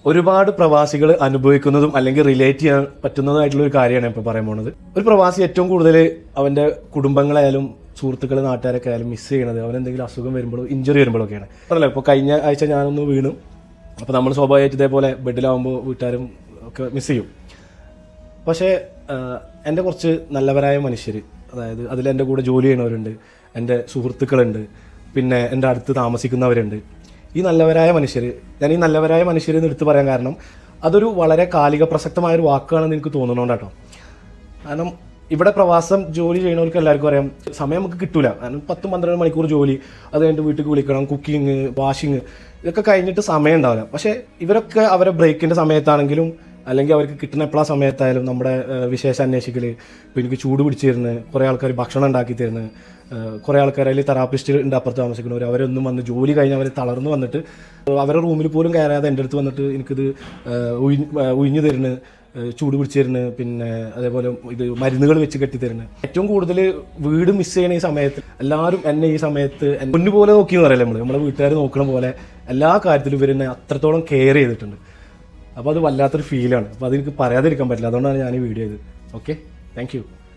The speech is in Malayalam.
ഒരുപാട് പ്രവാസികൾ അനുഭവിക്കുന്നതും അല്ലെങ്കിൽ റിലേറ്റ് ചെയ്യാൻ പറ്റുന്നതായിട്ടുള്ള ഒരു കാര്യമാണ് ഇപ്പോൾ പറയാൻ പോകുന്നത്. ഒരു പ്രവാസി ഏറ്റവും കൂടുതൽ അവൻ്റെ കുടുംബങ്ങളായാലും സുഹൃത്തുക്കൾ നാട്ടുകാരൊക്കെ ആയാലും മിസ് ചെയ്യണത് അവനെന്തെങ്കിലും അസുഖം വരുമ്പോഴും ഇഞ്ചറി വരുമ്പോഴൊക്കെയാണ്. പറഞ്ഞല്ലോ, ഇപ്പോൾ കഴിഞ്ഞ ആഴ്ച ഞാനൊന്ന് വീണു. അപ്പോൾ നമ്മൾ സ്വാഭാവികമായിട്ട് ഇതേപോലെ ബെഡിലാവുമ്പോൾ വീട്ടുകാരും ഒക്കെ മിസ് ചെയ്യും. പക്ഷേ എൻ്റെ കുറച്ച് നല്ലവരായ മനുഷ്യർ, അതായത് അതിൽ എൻ്റെ കൂടെ ജോലി ചെയ്യണവരുണ്ട്, എൻ്റെ സുഹൃത്തുക്കളുണ്ട്, പിന്നെ എൻ്റെ അടുത്ത് താമസിക്കുന്നവരുണ്ട്. ഈ നല്ലവരായ മനുഷ്യർ, ഞാൻ ഈ നല്ലവരായ മനുഷ്യരെന്ന് എടുത്ത് പറയാൻ കാരണം അതൊരു വളരെ കാലിക പ്രസക്തമായൊരു വാക്കാണെന്ന് എനിക്ക് തോന്നുന്നുണ്ടോ. കാരണം ഇവിടെ പ്രവാസം ജോലി ചെയ്യുന്നവർക്ക് എല്ലാവർക്കും അറിയാം, സമയം നമുക്ക് കിട്ടൂല. കാരണം 10-12 മണിക്കൂർ ജോലി, അത് കഴിഞ്ഞിട്ട് വീട്ടിൽ വിളിക്കണം, കുക്കിങ്, വാഷിങ്, ഇതൊക്കെ കഴിഞ്ഞിട്ട് സമയം ഉണ്ടാവില്ല. പക്ഷേ ഇവരൊക്കെ അവരെ ബ്രേക്കിൻ്റെ സമയത്താണെങ്കിലും അല്ലെങ്കിൽ അവർക്ക് കിട്ടുന്ന എപ്പോഴാ സമയത്തായാലും നമ്മുടെ വിശേഷം അന്വേഷിക്കൽ, ഇപ്പോൾ എനിക്ക് ചൂട് പിടിച്ച് തരുന്നത്, കുറേ ആൾക്കാർ ഭക്ഷണം ഉണ്ടാക്കി തരുന്നത്, കുറേ ആൾക്കാർ അതിൽ തെറാപ്പിസ്റ്റ് ഉണ്ട് അപ്പുറത്ത് താമസിക്കുന്നവർ, അവരൊന്നും വന്ന് ജോലി കഴിഞ്ഞ് അവർ തളർന്ന് വന്നിട്ട് അവരുടെ റൂമിൽ പോലും കയറാതെ എൻ്റെ അടുത്ത് വന്നിട്ട് എനിക്കിത് ഉഴിഞ്ഞു തരുന്നത്, ചൂട് പിടിച്ച് തരുന്നത്, പിന്നെ അതേപോലെ ഇത് മരുന്നുകൾ വെച്ച് കെട്ടി തരുന്നത്. ഏറ്റവും കൂടുതൽ വീട് മിസ് ചെയ്യണ ഈ സമയത്ത് എല്ലാവരും എന്നെ ഈ സമയത്ത് പൊന്നുപോലെ നോക്കിയെന്ന് പറയല്ലേ, നമ്മളെ വീട്ടുകാർ നോക്കണ പോലെ എല്ലാ കാര്യത്തിലും ഇവരെന്നെ അത്രത്തോളം കെയർ ചെയ്തിട്ടുണ്ട്. അപ്പോൾ അത് വല്ലാത്തൊരു ഫീലാണ്. അപ്പോൾ അതെനിക്ക് പറയാതിരിക്കാൻ പറ്റില്ല, അതുകൊണ്ടാണ് ഞാൻ ഈ വീഡിയോ ചെയ്തത്. Okay, thank you.